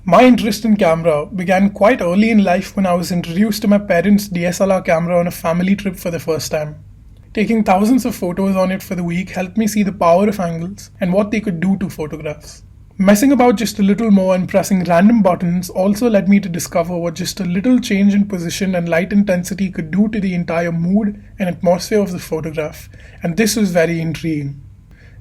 My interest in camera began quite early in life when I was introduced to my parents' DSLR camera on a family trip for the first time. Taking thousands of photos on it for the week helped me see the power of angles and what they could do to photographs. Messing about just a little more and pressing random buttons also led me to discover what just a little change in position and light intensity could do to the entire mood and atmosphere of the photograph, and this was very intriguing.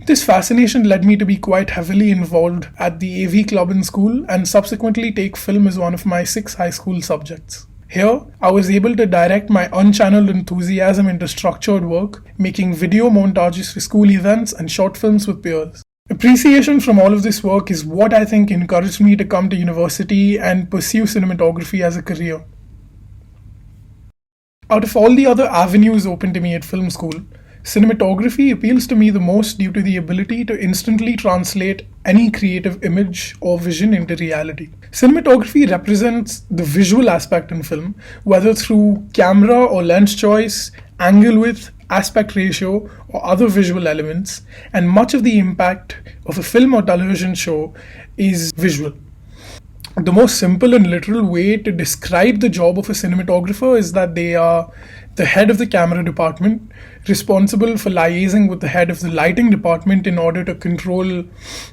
This fascination led me to be quite heavily involved at the AV club in school and subsequently take film as one of my 6 high school subjects. Here, I was able to direct my unchanneled enthusiasm into structured work, making video montages for school events and short films with peers. Appreciation from all of this work is what I think encouraged me to come to university and pursue cinematography as a career. Out of all the other avenues open to me at film school, cinematography appeals to me the most due to the ability to instantly translate any creative image or vision into reality. Cinematography represents the visual aspect in film, whether through camera or lens choice, angle width, aspect ratio, or other visual elements, and much of the impact of a film or television show is visual. The most simple and literal way to describe the job of a cinematographer is that they are the head of the camera department, responsible for liaising with the head of the lighting department in order to control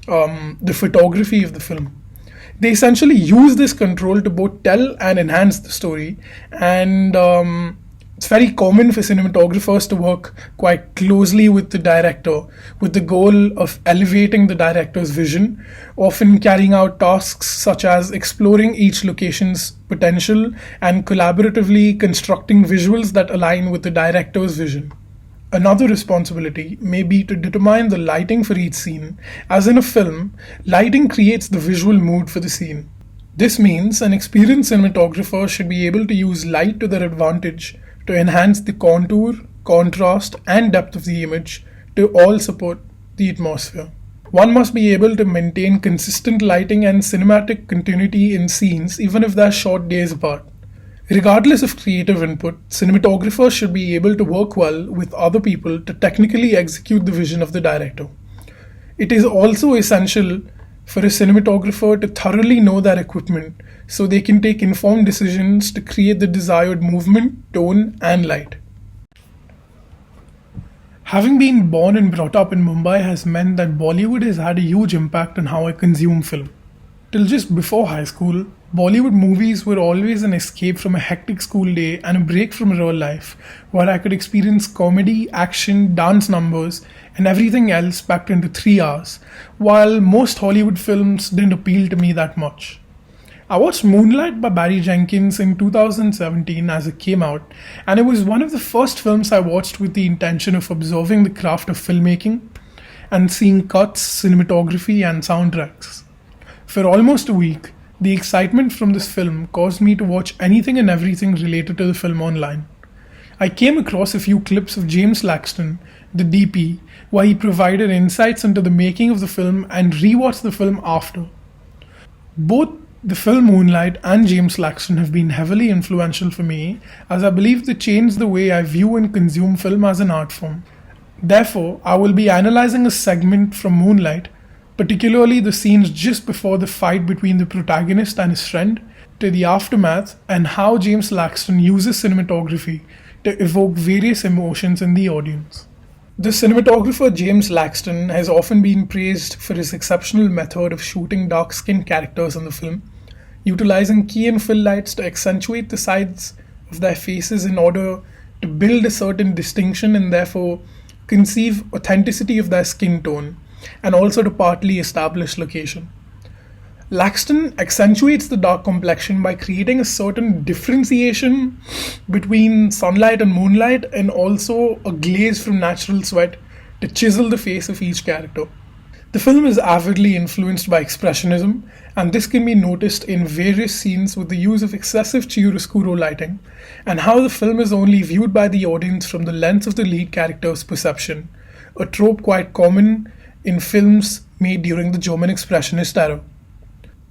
the photography of the film. They essentially use this control to both tell and enhance the story, and it's very common for cinematographers to work quite closely with the director with the goal of elevating the director's vision, often carrying out tasks such as exploring each location's potential and collaboratively constructing visuals that align with the director's vision. Another responsibility may be to determine the lighting for each scene, as in a film, lighting creates the visual mood for the scene. This means an experienced cinematographer should be able to use light to their advantage to enhance the contour, contrast, and depth of the image to all support the atmosphere. One must be able to maintain consistent lighting and cinematic continuity in scenes even if they're short days apart. Regardless of creative input, cinematographers should be able to work well with other people to technically execute the vision of the director. It is also essential for a cinematographer to thoroughly know their equipment so they can take informed decisions to create the desired movement, tone, and light. Having been born and brought up in Mumbai has meant that Bollywood has had a huge impact on how I consume film. Till just before high school, Bollywood movies were always an escape from a hectic school day and a break from real life, where I could experience comedy, action, dance numbers, and everything else packed into 3 hours, while most Hollywood films didn't appeal to me that much. I watched Moonlight by Barry Jenkins in 2017 as it came out, and it was one of the first films I watched with the intention of observing the craft of filmmaking and seeing cuts, cinematography, and soundtracks. For almost a week, the excitement from this film caused me to watch anything and everything related to the film online. I came across a few clips of James Laxton, the DP, where he provided insights into the making of the film and rewatched the film after. Both the film Moonlight and James Laxton have been heavily influential for me, as I believe they changed the way I view and consume film as an art form. Therefore, I will be analyzing a segment from Moonlight, particularly the scenes just before the fight between the protagonist and his friend, to the aftermath, and how James Laxton uses cinematography to evoke various emotions in the audience. The cinematographer James Laxton has often been praised for his exceptional method of shooting dark-skinned characters in the film, utilizing key and fill lights to accentuate the sides of their faces in order to build a certain distinction and therefore conceive authenticity of their skin tone, and also to partly establish location. Laxton accentuates the dark complexion by creating a certain differentiation between sunlight and moonlight, and also a glaze from natural sweat to chisel the face of each character. The film is avidly influenced by expressionism, and this can be noticed in various scenes with the use of excessive chiaroscuro lighting, and how the film is only viewed by the audience from the lens of the lead character's perception, a trope quite common in films made during the German Expressionist era.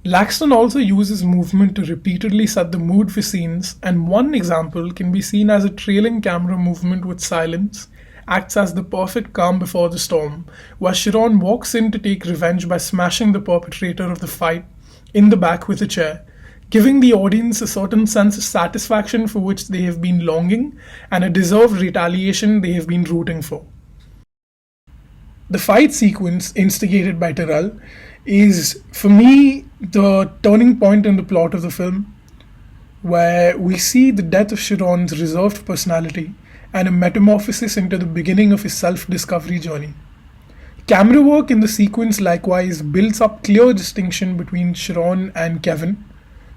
Laxton also uses movement to repeatedly set the mood for scenes, and one example can be seen as a trailing camera movement with silence acts as the perfect calm before the storm, where Chiron walks in to take revenge by smashing the perpetrator of the fight in the back with a chair, giving the audience a certain sense of satisfaction for which they have been longing and a deserved retaliation they have been rooting for. The fight sequence instigated by Terrell is, for me, the turning point in the plot of the film, where we see the death of Chiron's reserved personality and a metamorphosis into the beginning of his self-discovery journey. Camera work in the sequence likewise builds up clear distinction between Chiron and Kevin,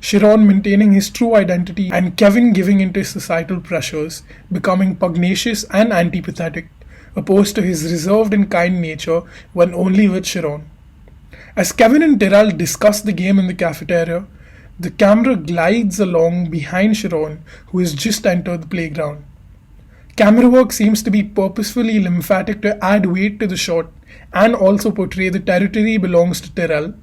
Chiron maintaining his true identity and Kevin giving into societal pressures, becoming pugnacious and antipathetic, opposed to his reserved and kind nature when only with Chiron. As Kevin and Tyrell discuss the game in the cafeteria, the camera glides along behind Chiron, who has just entered the playground. Camera work seems to be purposefully lymphatic to add weight to the shot and also portray the territory belongs to Tyrell.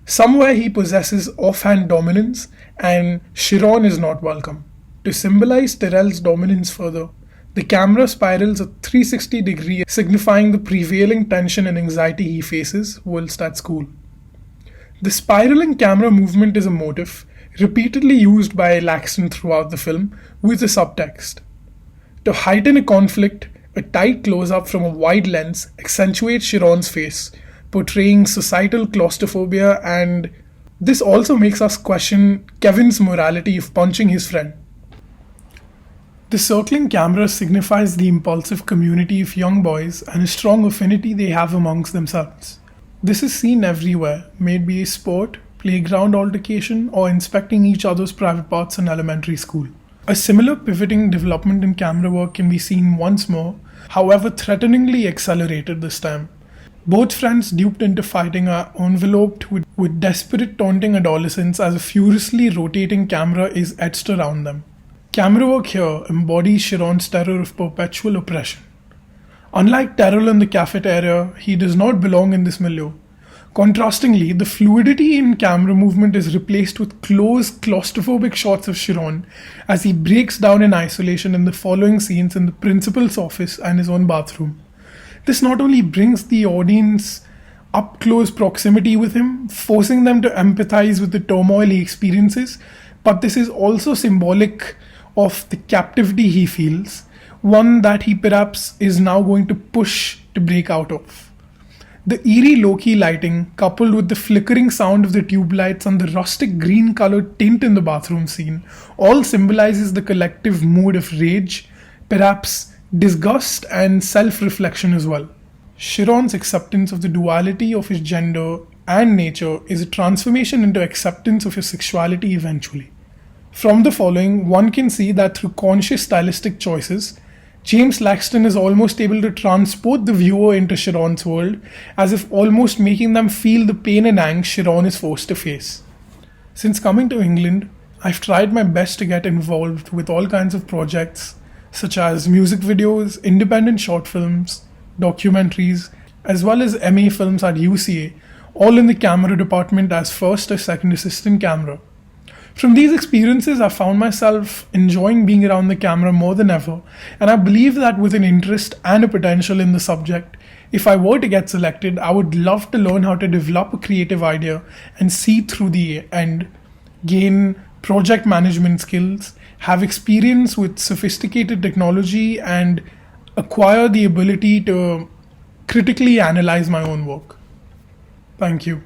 Somewhere he possesses offhand dominance and Chiron is not welcome. To symbolize Tyrell's dominance further, the camera spirals a 360 degree, signifying the prevailing tension and anxiety he faces whilst at school. The spiraling camera movement is a motif repeatedly used by Laxton throughout the film with a subtext. To heighten a conflict, a tight close-up from a wide lens accentuates Chiron's face, portraying societal claustrophobia, and this also makes us question Kevin's morality of punching his friend. The circling camera signifies the impulsive community of young boys and a strong affinity they have amongst themselves. This is seen everywhere, may it be a sport, playground altercation, or inspecting each other's private parts in elementary school. A similar pivoting development in camera work can be seen once more, however threateningly accelerated this time. Both friends duped into fighting are enveloped with desperate taunting adolescents as a furiously rotating camera is etched around them. Camera work here embodies Chiron's terror of perpetual oppression. Unlike Terrell in the cafeteria, he does not belong in this milieu. Contrastingly, the fluidity in camera movement is replaced with close, claustrophobic shots of Chiron as he breaks down in isolation in the following scenes in the principal's office and his own bathroom. This not only brings the audience up close proximity with him, forcing them to empathize with the turmoil he experiences, but this is also symbolic of the captivity he feels, one that he perhaps is now going to push to break out of. The eerie low-key lighting, coupled with the flickering sound of the tube lights and the rustic green-colored tint in the bathroom scene, all symbolizes the collective mood of rage, perhaps disgust and self-reflection as well. Chiron's acceptance of the duality of his gender and nature is a transformation into acceptance of his sexuality eventually. From the following, one can see that through conscious stylistic choices, James Laxton is almost able to transport the viewer into Chiron's world, as if almost making them feel the pain and angst Chiron is forced to face. Since coming to England, I've tried my best to get involved with all kinds of projects, such as music videos, independent short films, documentaries, as well as MA films at UCA, all in the camera department as first or second assistant camera. From these experiences, I found myself enjoying being around the camera more than ever, and I believe that with an interest and a potential in the subject, if I were to get selected, I would love to learn how to develop a creative idea and see through the end, gain project management skills, have experience with sophisticated technology, and acquire the ability to critically analyze my own work. Thank you.